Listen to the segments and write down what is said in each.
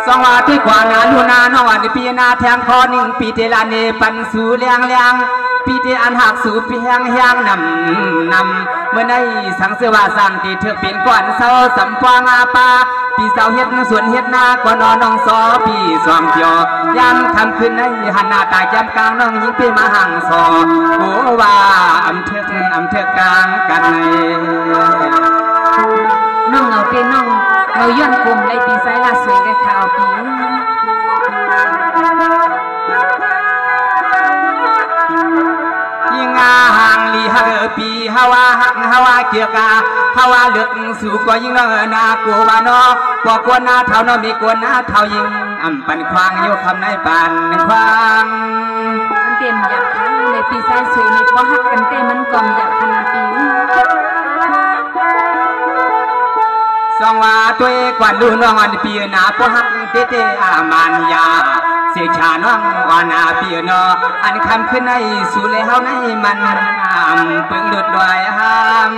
สองว่าที่กว่านาลูนานอนปีนาแทงคอหนึ่งปีเทลาเนปันสู่เลียงปีเทอันหักสู่ปีแห้งนำเมื่อในสังเสวาสั่งตีเถือกเป็นก่อนเศร้าสัมปวงอาปาปีเสาเฮ็ดสวนเฮ็ดนาก่อนนอนน้องซอปีสวงเที่ยวยังทำขึ้นในหันหน้าตาแก้มกลางน้องยิงปีมาห่างซอโหว่าอำเถือกกลางกันน้องเอาเป็นน้องเราย้อนกลุ่มในปีไซลาสวยกับข่าวปียิงห่างลีฮะปีฮาวาเกี่ยวกาฮาวาเลือกสู่ก็ยิงน้องนากัววานอปอกวนนาเท่าน้องมีกวนนาเท่ายิงอำปันควางโยคำในปานควางมันเต็มอยากทั้งในปีไซสวยในเพราะหักกันเต็มมันกลมอยากขนาดปีสองว่าตัวเอกวันลูน้องอันปีนาพวกหักเตอามานยาเสียชาน้องวานาปีนออันคำขึ้นในสู่เลยเฮาในมันปึงดุดดอยหาม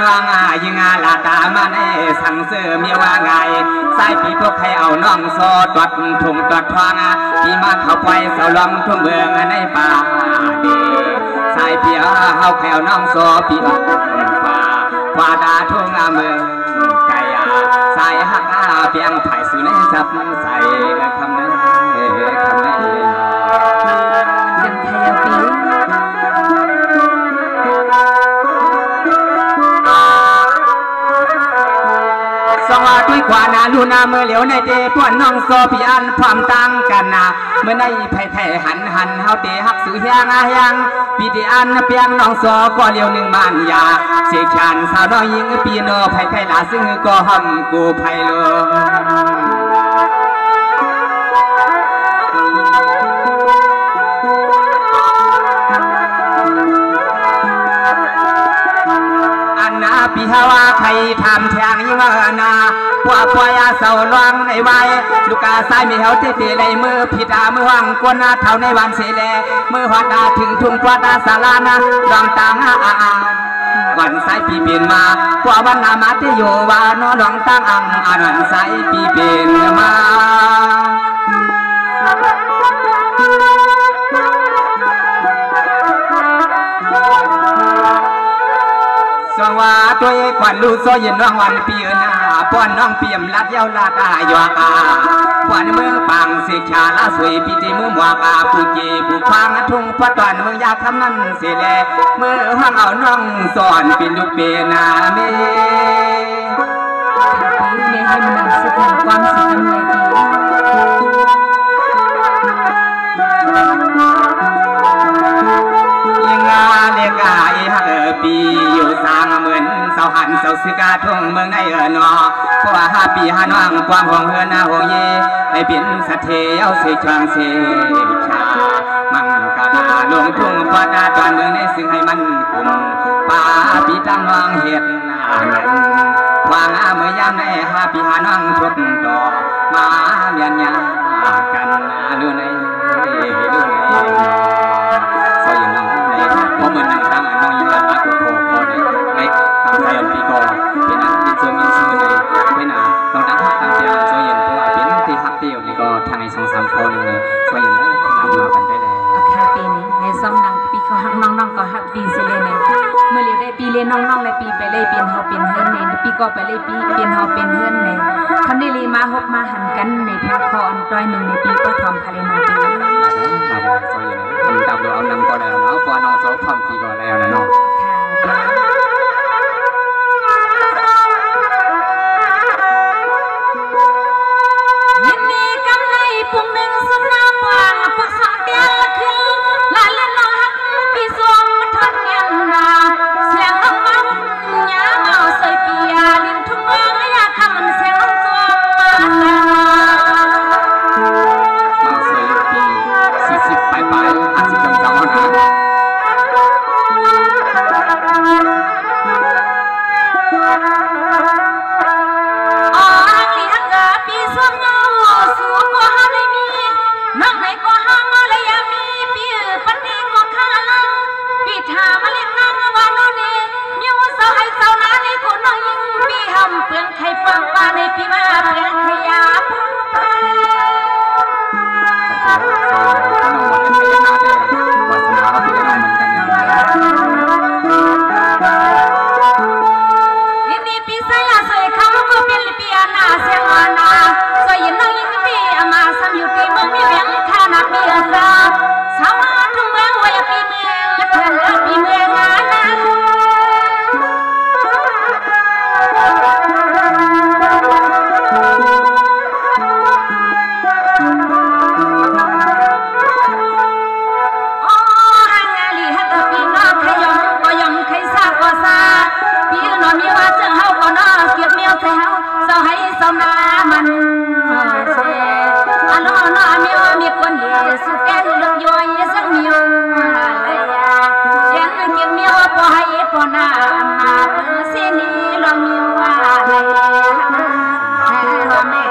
น้องยิงลาตามาในสังเสริมเมียว่าไงสายปีพวกใครเอาน้องโซตวัดถุงตวัดทองปีมาเข้าไปเสาลองทุ่งเมืองในป่าดีสายเปียเฮาแควน้องโซปีป่าดาทุ่งเมืองไก่สายหักเปียงไผ่สุในจับใส่คำนั้นยังไทยปีสวัสดีกว่านาลูนาเมื่อเหลียวในเตพวนน้องโซพี่อันความตั้งกันนะเมื่อในไผ่หันเฮาเตหักสื่อยังปีเตอันเปียงน้องโซก็เหลียวหนึ่งมันยาเสียชันสาวน้อยยิงปีโนไผ่ลาซึ่งก็หำกูไผ่ลงปีฮาวาใครทำแทงยิ่งนาพวกยาเสาลวงในวัยลูกกาสายมีเฮาเตะเลยมือผิดมือว่างกวนนาเท่าในวันเสเลมือหัวดาถึงทุ่งกวาดาสารานาดวงตาวันสายปีเปลี่ยนมาพวกวันนามาเตโยวานอดวงตั้งวันสายปีเปลี่ยนมาสว่าตัวเอกขวัญลูกโซยินน้องวันปีนาป้อนน้องเปี่ยมลัดเย้าลาตายอากาขวัญเมืองปังเสกชาลาสวยปีติมือหมวกาผู้เก็บผู้ควางทุ่งพัดตอนเมืองยาคำนั้นเสียแลเมื่อห้างเอาน้องสอนเป็นลูกเปนาเมให้มันสุดความสุขในปีเรียกฮักปีอยู่สางเหมือนเสาหันเสาสึกาทุ่งเมืองในนอเพราะว่า5 ปี5 น้องความห่วงเฮือนห่วงเย่ในเป็นสัตเทเอาเสกชางเสกชามังกาลงทุ่งพอดาตอนเมืองในซึ่งให้มันกุมป่าปีตั้งน้องเห็ดวางเมื่อยามใน5 ปี5 น้องทุดดอกมาเมียนยากันลูในซอยน้องเพราะเหมือนนางตั้งน้องยิงกันมาโคโคในตามใจอันปีก่อนเป็นอันเป็นส่วนมีชื่อเลยเป็นต้องตั้งหักตั้งเตียงซอยเย็นเพราะว่าเป็นที่หักเดียวนี่ก็ทางใน2-3 คนเลยซอยเย็นนะนำมากันได้เลยค่ะปีนี้ในซ่องนางปีก็หักน้องก็หักปีเสเลยเนี่ยเมื่อเรียนได้ปีเรียนน้องในปีไปเลยเปลี่ยนเฮาเป็นเฮือนในปีก็ไปเลยปีเปลี่ยนเฮาเป็นเฮือนในคันได้ลีมาฮบมาหันกันในแพงคออันต้อยหนึ่งในปีก็ทอมคาเลนาปีซอยเย็นทำตามเราเอานำก็แล้วเนาะพอน้องโซ่พร้อมปีก็แล้วนะน้องม พี่ว่าเพียงขยับยินดีปีใส่ละสวยเขาก็เป็นลิปีอาณาเสียงอาณาสวยยินน้องยินดีอามาซ้ำอยู่ที่เมืองมีเวียงข้านับมีอาซาสาวมาทุ่งเมืองไว้ปีเมืองเพื่อนเลิกปีเมืองอาณามีว่าเจ้าเฮาก็น่าเก็บเมียวใส่เฮาเจ้าให้เจ้านามันเชอันน้อน้ามีว่ามีคนดีสุดแก่ลึกย้อยสักเมียวอะไรยันเก็บเมียวพอให้พอนามาเปิดเส้นนี้ลองมีว่าอะไรแม่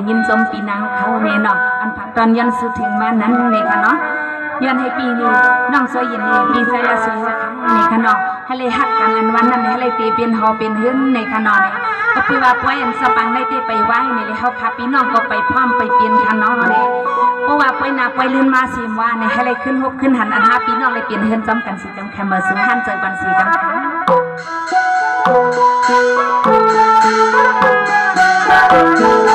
ยินสมปีนางเขาเนี่ยเนาะอันผักตอนยันสุดถึงมานั้นเนี่ยค่ะเนาะยันให้ปีนี้น้องสวยยินดีปีใจละสวยว่าครั้งเนี่ยค่ะเนาะให้เลยหักกันอันวันนั้นให้เลยตีเป็นหอเป็นเฮือนเนี่ยค่ะเนาะเนี่ยก็คือว่าป่วยอันสปังได้ตีไปไหว้เนี่ยเลยเขาขับพี่น้องก็ไปพร้อมไปเปลี่ยนค่ะเนาะเนี่ยเพราะว่าป่วยหนาป่วยลื่นมาสิมว่าเนี่ยให้เลยขึ้นหกขึ้นหันอัน5พี่น้องเลยเปลี่ยนเฮือนจำกันสีจำแคมเบอร์ซื้อหันเจอบันสีจำค่ะ